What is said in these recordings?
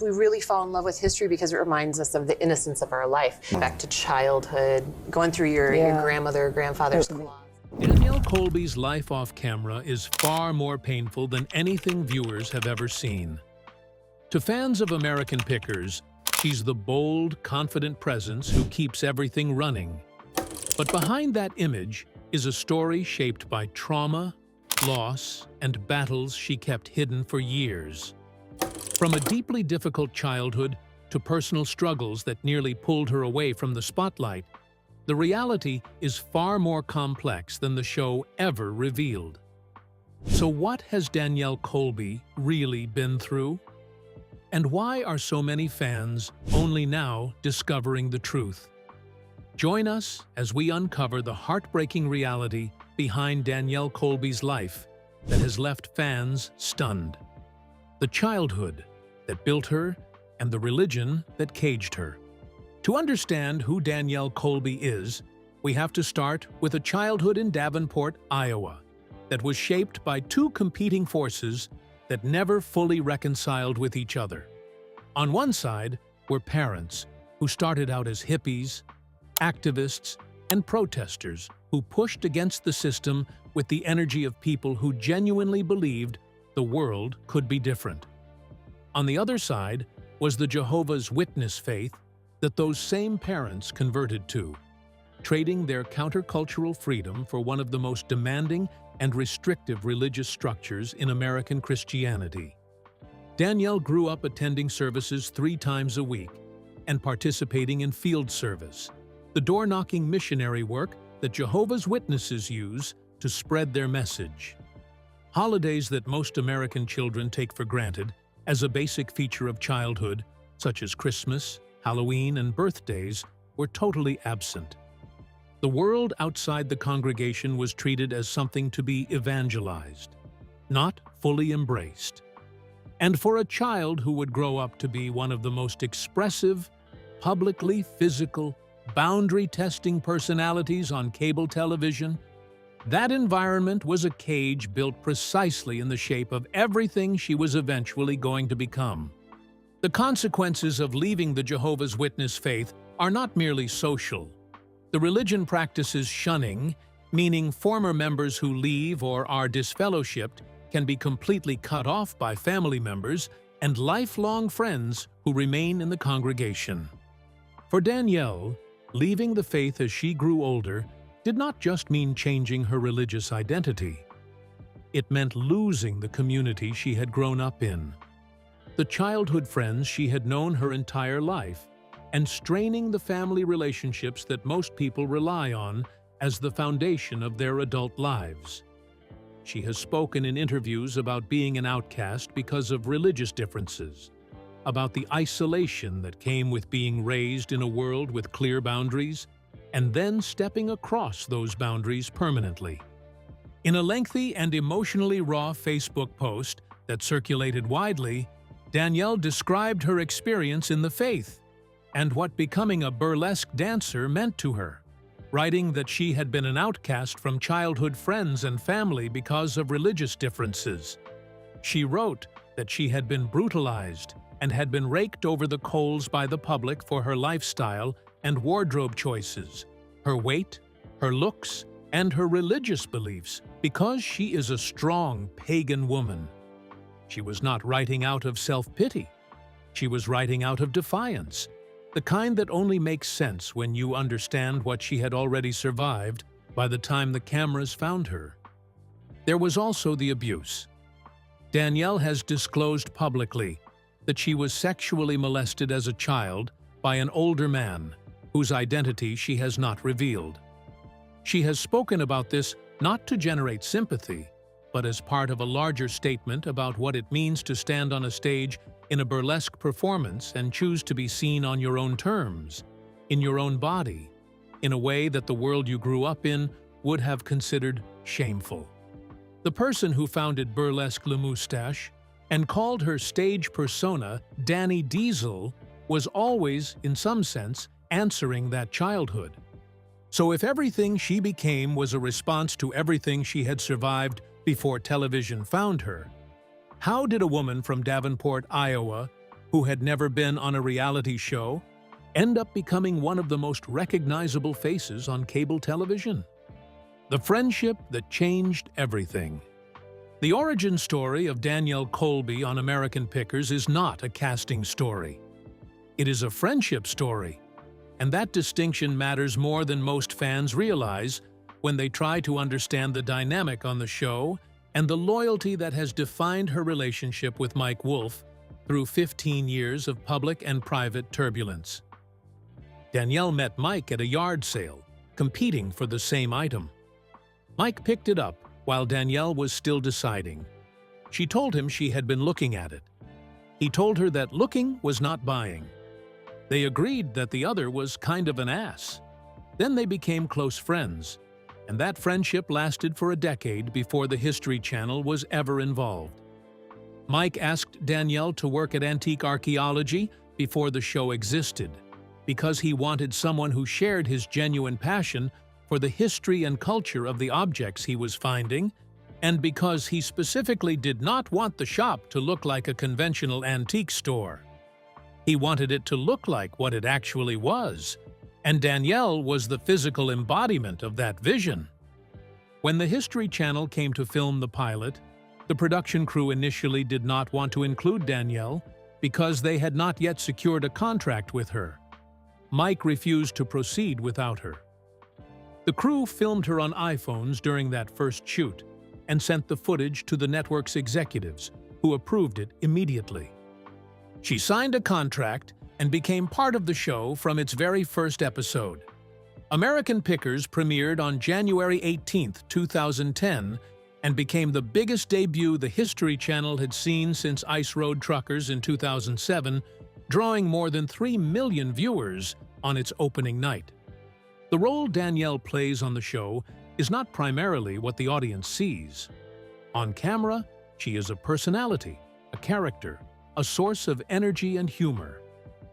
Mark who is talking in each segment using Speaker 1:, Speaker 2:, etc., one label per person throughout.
Speaker 1: We really fall in love with history because it reminds us of the innocence of our life. Back to childhood, going through your grandmother or grandfather's closet.
Speaker 2: Danielle Colby's life off camera is far more painful than anything viewers have ever seen. To fans of American Pickers, she's the bold, confident presence who keeps everything running. But behind that image is a story shaped by trauma, loss, and battles she kept hidden for years. From a deeply difficult childhood to personal struggles that nearly pulled her away from the spotlight, the reality is far more complex than the show ever revealed. So what has Danielle Colby really been through? And why are so many fans only now discovering the truth? Join us as we uncover the heartbreaking reality behind Danielle Colby's life that has left fans stunned. The childhood that built her and the religion that caged her. To understand who Danielle Colby is, we have to start with a childhood in Davenport, Iowa, that was shaped by two competing forces that never fully reconciled with each other. On one side were parents who started out as hippies, activists, and protesters who pushed against the system with the energy of people who genuinely believed the world could be different. On the other side was the Jehovah's Witness faith that those same parents converted to, trading their countercultural freedom for one of the most demanding and restrictive religious structures in American Christianity. Danielle grew up attending services 3 times a week and participating in field service, the door-knocking missionary work that Jehovah's Witnesses use to spread their message. Holidays that most American children take for granted as a basic feature of childhood, such as Christmas, Halloween, and birthdays, were totally absent. The world outside the congregation was treated as something to be evangelized, not fully embraced. And for a child who would grow up to be one of the most expressive, publicly physical, boundary-testing personalities on cable television, that environment was a cage built precisely in the shape of everything she was eventually going to become. The consequences of leaving the Jehovah's Witness faith are not merely social. The religion practices shunning, meaning former members who leave or are disfellowshipped can be completely cut off by family members and lifelong friends who remain in the congregation. For Danielle, leaving the faith as she grew older did not just mean changing her religious identity. It meant losing the community she had grown up in, the childhood friends she had known her entire life, and straining the family relationships that most people rely on as the foundation of their adult lives. She has spoken in interviews about being an outcast because of religious differences, about the isolation that came with being raised in a world with clear boundaries, and then stepping across those boundaries permanently. In a lengthy and emotionally raw Facebook post that circulated widely, Danielle described her experience in the faith and what becoming a burlesque dancer meant to her, writing that she had been an outcast from childhood friends and family because of religious differences. She wrote that she had been brutalized and had been raked over the coals by the public for her lifestyle and wardrobe choices, her weight, her looks, and her religious beliefs because she is a strong pagan woman. She was not writing out of self-pity. She was writing out of defiance, the kind that only makes sense when you understand what she had already survived by the time the cameras found her. There was also the abuse. Danielle has disclosed publicly that she was sexually molested as a child by an older man whose identity she has not revealed. She has spoken about this not to generate sympathy, but as part of a larger statement about what it means to stand on a stage in a burlesque performance and choose to be seen on your own terms, in your own body, in a way that the world you grew up in would have considered shameful. The person who founded Burlesque Le Moustache and called her stage persona Danny Diesel was always, in some sense, answering that childhood. So if everything she became was a response to everything she had survived before television found her, how did a woman from Davenport, Iowa, who had never been on a reality show, end up becoming one of the most recognizable faces on cable television. The friendship that changed everything. The origin story of Danielle Colby on American Pickers is not a casting story. It is a friendship story, and that distinction matters more than most fans realize when they try to understand the dynamic on the show and the loyalty that has defined her relationship with Mike Wolfe through 15 years of public and private turbulence. Danielle met Mike at a yard sale, competing for the same item. Mike picked it up while Danielle was still deciding. She told him she had been looking at it. He told her that looking was not buying. They agreed that the other was kind of an ass. Then they became close friends, and that friendship lasted for a decade before the History Channel was ever involved. Mike asked Danielle to work at Antique Archaeology before the show existed, because he wanted someone who shared his genuine passion for the history and culture of the objects he was finding, and because he specifically did not want the shop to look like a conventional antique store. He wanted it to look like what it actually was, and Danielle was the physical embodiment of that vision. When the History Channel came to film the pilot, the production crew initially did not want to include Danielle because they had not yet secured a contract with her. Mike refused to proceed without her. The crew filmed her on iPhones during that first shoot and sent the footage to the network's executives, who approved it immediately. She signed a contract and became part of the show from its very first episode. American Pickers premiered on January 18, 2010, and became the biggest debut the History Channel had seen since Ice Road Truckers in 2007, drawing more than 3 million viewers on its opening night. The role Danielle plays on the show is not primarily what the audience sees. On camera, she is a personality, a character, a source of energy and humor,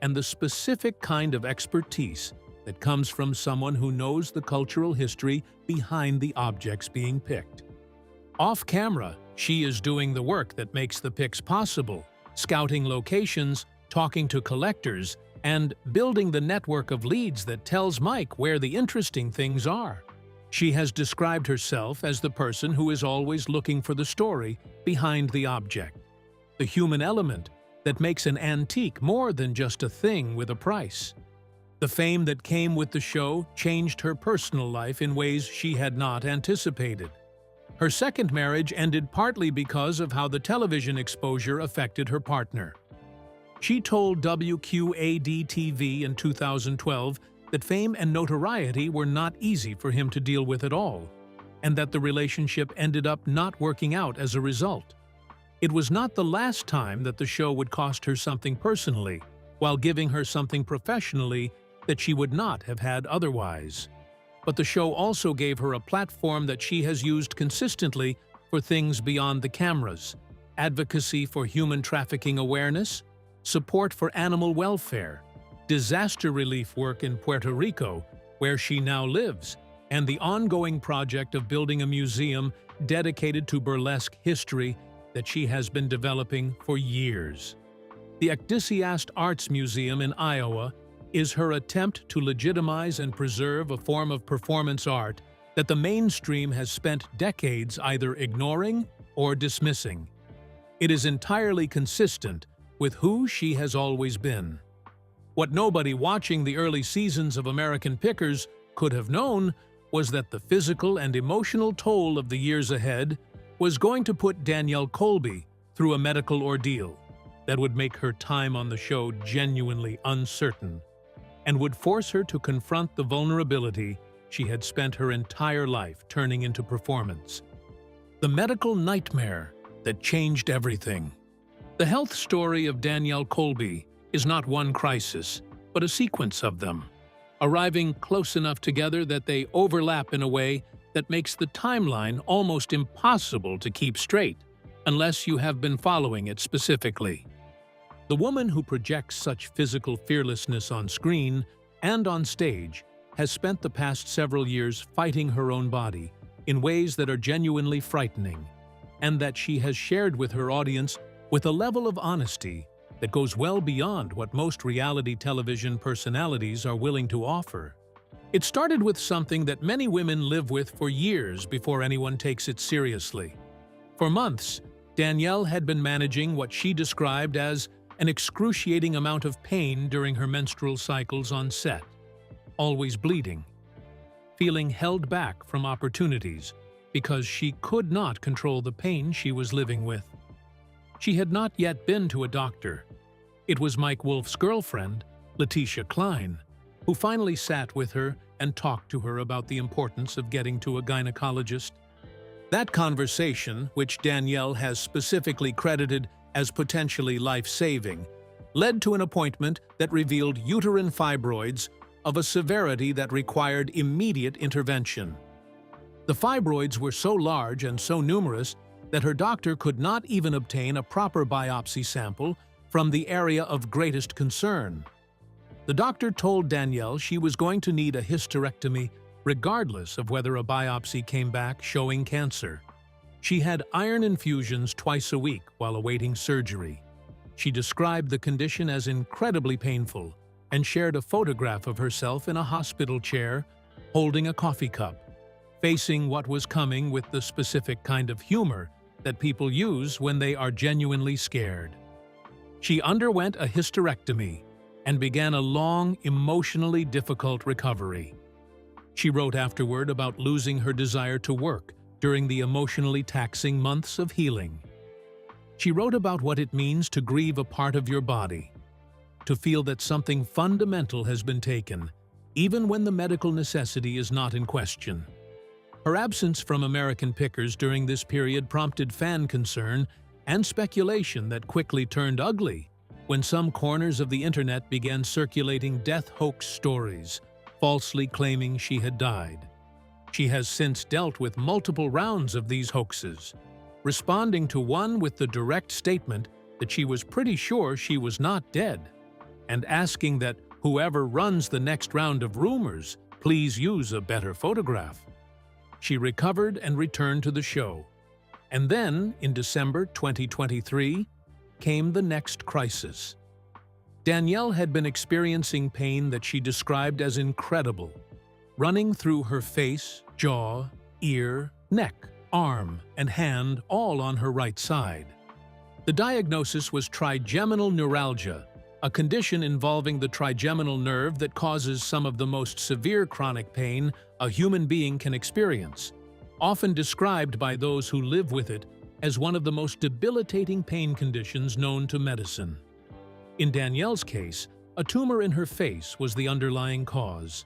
Speaker 2: and the specific kind of expertise that comes from someone who knows the cultural history behind the objects being picked. Off camera, she is doing the work that makes the picks possible, scouting locations, talking to collectors, and building the network of leads that tells Mike where the interesting things are. She has described herself as the person who is always looking for the story behind the object, the human element that makes an antique more than just a thing with a price. The fame that came with the show changed her personal life in ways she had not anticipated. Her second marriage ended partly because of how the television exposure affected her partner. She told WQAD-TV in 2012 that fame and notoriety were not easy for him to deal with at all, and that the relationship ended up not working out as a result. It was not the last time that the show would cost her something personally, while giving her something professionally that she would not have had otherwise. But the show also gave her a platform that she has used consistently for things beyond the cameras: advocacy for human trafficking awareness, support for animal welfare, disaster relief work in Puerto Rico, where she now lives, and the ongoing project of building a museum dedicated to burlesque history that she has been developing for years. The Ecdysiast Arts Museum in Iowa is her attempt to legitimize and preserve a form of performance art that the mainstream has spent decades either ignoring or dismissing. It is entirely consistent with who she has always been. What nobody watching the early seasons of American Pickers could have known was that the physical and emotional toll of the years ahead was going to put Danielle Colby through a medical ordeal that would make her time on the show genuinely uncertain, and would force her to confront the vulnerability she had spent her entire life turning into performance. The medical nightmare that changed everything. The health story of Danielle Colby is not one crisis, but a sequence of them, arriving close enough together that they overlap in a way that makes the timeline almost impossible to keep straight, unless you have been following it specifically. The woman who projects such physical fearlessness on screen and on stage has spent the past several years fighting her own body in ways that are genuinely frightening, and that she has shared with her audience with a level of honesty that goes well beyond what most reality television personalities are willing to offer. It started with something that many women live with for years before anyone takes it seriously. For months, Danielle had been managing what she described as an excruciating amount of pain during her menstrual cycles on set, always bleeding, feeling held back from opportunities because she could not control the pain she was living with. She had not yet been to a doctor. It was Mike Wolf's girlfriend, Letitia Klein, who finally sat with her and talked to her about the importance of getting to a gynecologist. That conversation, which Danielle has specifically credited as potentially life-saving, led to an appointment that revealed uterine fibroids of a severity that required immediate intervention. The fibroids were so large and so numerous that her doctor could not even obtain a proper biopsy sample from the area of greatest concern. The doctor told Danielle she was going to need a hysterectomy regardless of whether a biopsy came back showing cancer. She had iron infusions twice a week while awaiting surgery. She described the condition as incredibly painful and shared a photograph of herself in a hospital chair, holding a coffee cup, facing what was coming with the specific kind of humor that people use when they are genuinely scared. She underwent a hysterectomy and began a long, emotionally difficult recovery. She wrote afterward about losing her desire to work during the emotionally taxing months of healing. She wrote about what it means to grieve a part of your body, to feel that something fundamental has been taken, even when the medical necessity is not in question. Her absence from American Pickers during this period prompted fan concern and speculation that quickly turned ugly when some corners of the internet began circulating death hoax stories, falsely claiming she had died. She has since dealt with multiple rounds of these hoaxes, responding to one with the direct statement that she was pretty sure she was not dead, and asking that whoever runs the next round of rumors please use a better photograph. She recovered and returned to the show. And then, in December 2023, came the next crisis. Danielle had been experiencing pain that she described as incredible, running through her face, jaw, ear, neck, arm, and hand, all on her right side. The diagnosis was trigeminal neuralgia, a condition involving the trigeminal nerve that causes some of the most severe chronic pain a human being can experience, often described by those who live with it as one of the most debilitating pain conditions known to medicine. In Danielle's case, a tumor in her face was the underlying cause.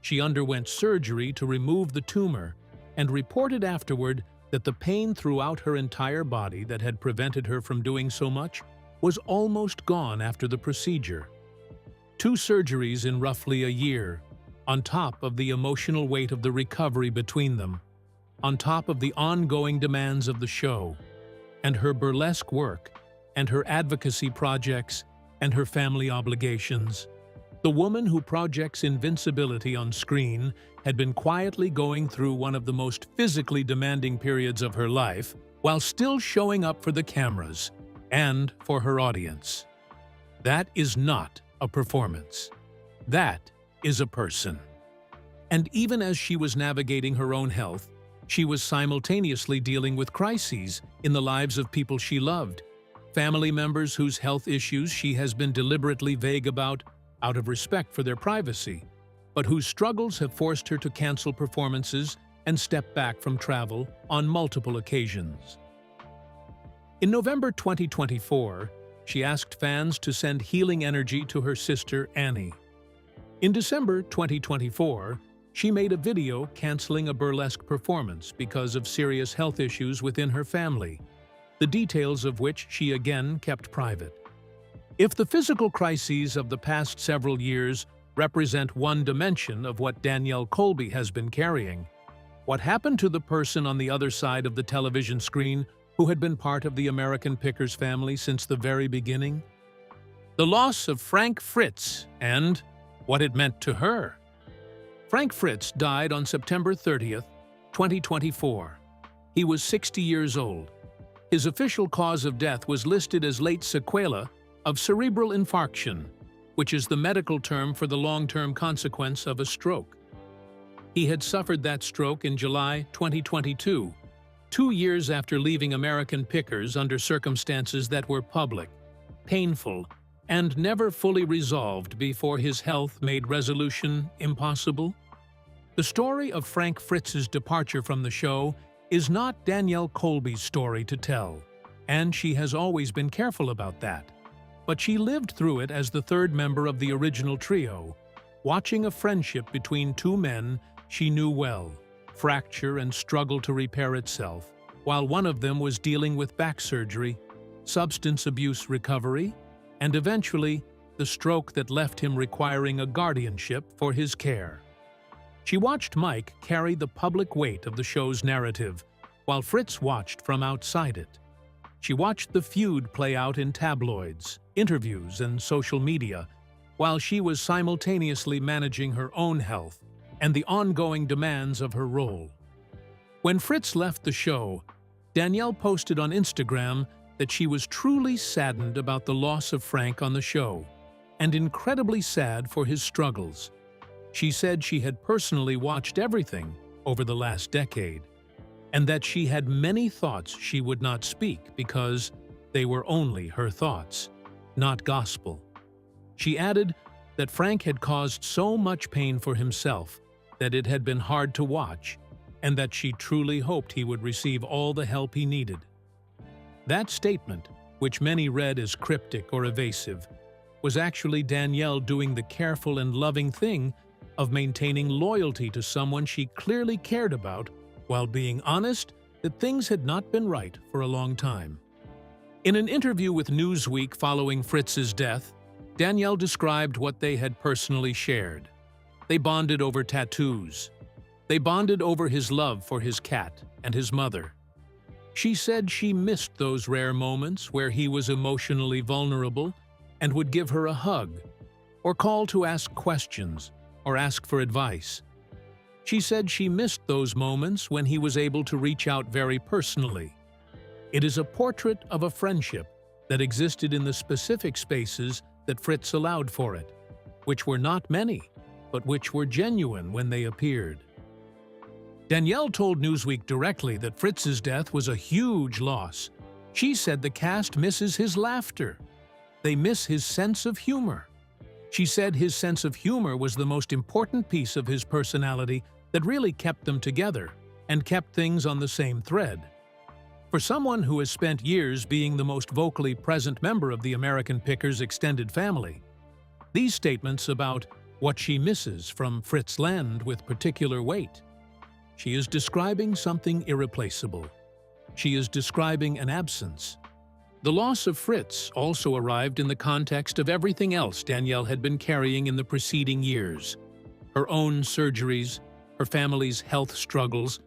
Speaker 2: She underwent surgery to remove the tumor and reported afterward that the pain throughout her entire body that had prevented her from doing so much was almost gone after the procedure. 2 surgeries in roughly a year, on top of the emotional weight of the recovery between them, on top of the ongoing demands of the show, and her burlesque work, and her advocacy projects, and her family obligations. The woman who projects invincibility on screen had been quietly going through one of the most physically demanding periods of her life while still showing up for the cameras and for her audience. That is not a performance. That is a person. And even as she was navigating her own health, she was simultaneously dealing with crises in the lives of people she loved, family members whose health issues she has been deliberately vague about out of respect for their privacy, but whose struggles have forced her to cancel performances and step back from travel on multiple occasions. In November 2024, she asked fans to send healing energy to her sister Annie. In December 2024, she made a video canceling a burlesque performance because of serious health issues within her family, the details of which she again kept private. If the physical crises of the past several years represent one dimension of what Danielle Colby has been carrying, what happened to the person on the other side of the television screen who had been part of the American Pickers family since the very beginning? The loss of Frank Fritz and what it meant to her. Frank Fritz died on September 30th, 2024. He was 60 years old. His official cause of death was listed as late sequela of cerebral infarction, which is the medical term for the long-term consequence of a stroke. He had suffered that stroke in July 2022, 2 years after leaving American Pickers under circumstances that were public, painful, and never fully resolved before his health made resolution impossible. The story of Frank Fritz's departure from the show is not Danielle Colby's story to tell, and she has always been careful about that. But she lived through it as the third member of the original trio, watching a friendship between two men she knew well fracture and struggle to repair itself, while one of them was dealing with back surgery, substance abuse recovery, and eventually the stroke that left him requiring a guardianship for his care. She watched Mike carry the public weight of the show's narrative, while Fritz watched from outside it. She watched the feud play out in tabloids, interviews, and social media, while she was simultaneously managing her own health and the ongoing demands of her role. When Fritz left the show, Danielle posted on Instagram that she was truly saddened about the loss of Frank on the show, and incredibly sad for his struggles. She said she had personally watched everything over the last decade, and that she had many thoughts she would not speak because they were only her thoughts, not gospel. She added that Frank had caused so much pain for himself that it had been hard to watch, and that she truly hoped he would receive all the help he needed. That statement, which many read as cryptic or evasive, was actually Danielle doing the careful and loving thing of maintaining loyalty to someone she clearly cared about while being honest that things had not been right for a long time. In an interview with Newsweek following Fritz's death, Danielle described what they had personally shared. They bonded over tattoos. They bonded over his love for his cat and his mother. She said she missed those rare moments where he was emotionally vulnerable and would give her a hug, or call to ask questions, or ask for advice. She said she missed those moments when he was able to reach out very personally. It is a portrait of a friendship that existed in the specific spaces that Fritz allowed for it, which were not many, but which were genuine when they appeared. Danielle told Newsweek directly that Fritz's death was a huge loss. She said the cast misses his laughter. They miss his sense of humor. She said his sense of humor was the most important piece of his personality that really kept them together and kept things on the same thread. For someone who has spent years being the most vocally present member of the American Pickers extended family, these statements about what she misses from Fritz land with particular weight. She is describing something irreplaceable. She is describing an absence. The loss of Fritz also arrived in the context of everything else Danielle had been carrying in the preceding years: her own surgeries, her family's health struggles,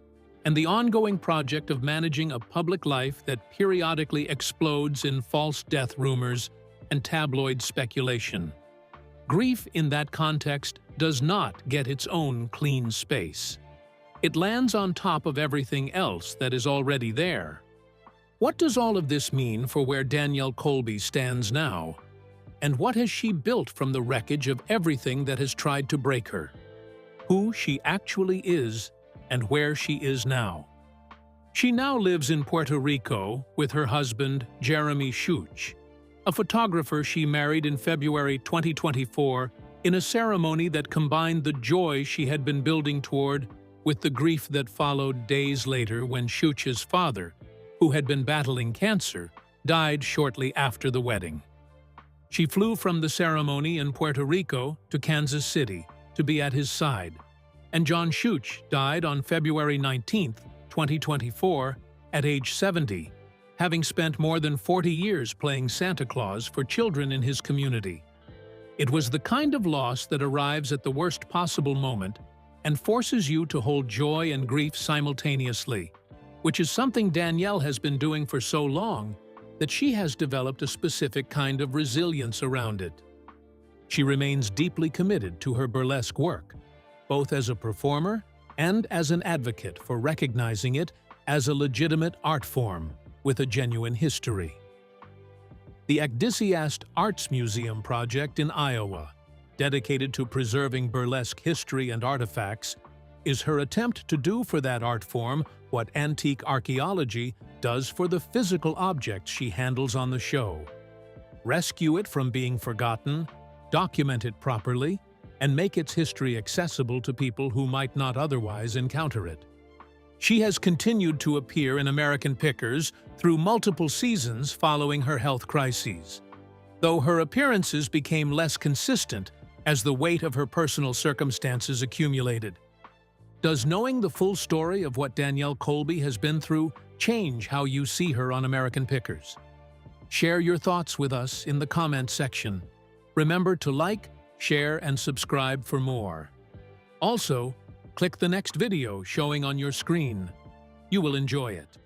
Speaker 2: and the ongoing project of managing a public life that periodically explodes in false death rumors and tabloid speculation. Grief in that context does not get its own clean space. It lands on top of everything else that is already there. What does all of this mean for where Danielle Colby stands now? And what has she built from the wreckage of everything that has tried to break her? Who she actually is and where she is now. She now lives in Puerto Rico with her husband, Jeremy Schuch, a photographer she married in February 2024 in a ceremony that combined the joy she had been building toward with the grief that followed days later when Schuch's father, who had been battling cancer, died shortly after the wedding. She flew from the ceremony in Puerto Rico to Kansas City to be at his side, and John Schuch died on February 19, 2024, at age 70, having spent more than 40 years playing Santa Claus for children in his community. It was the kind of loss that arrives at the worst possible moment and forces you to hold joy and grief simultaneously, which is something Danielle has been doing for so long that she has developed a specific kind of resilience around it. She remains deeply committed to her burlesque work, both as a performer and as an advocate for recognizing it as a legitimate art form with a genuine history. the Ecdysiast Arts Museum project in Iowa, dedicated to preserving burlesque history and artifacts, is her attempt to do for that art form what antique archaeology does for the physical objects she handles on the show. Rescue it from being forgotten, document it properly, and make its history accessible to people who might not otherwise encounter it. She has continued to appear in American Pickers through multiple seasons following her health crises, though her appearances became less consistent as the weight of her personal circumstances accumulated. Does knowing the full story of what Danielle Colby has been through change how you see her on American Pickers? Share your thoughts with us in the comments section. Remember to like, share, and subscribe for more. Also, click the next video showing on your screen. You will enjoy it.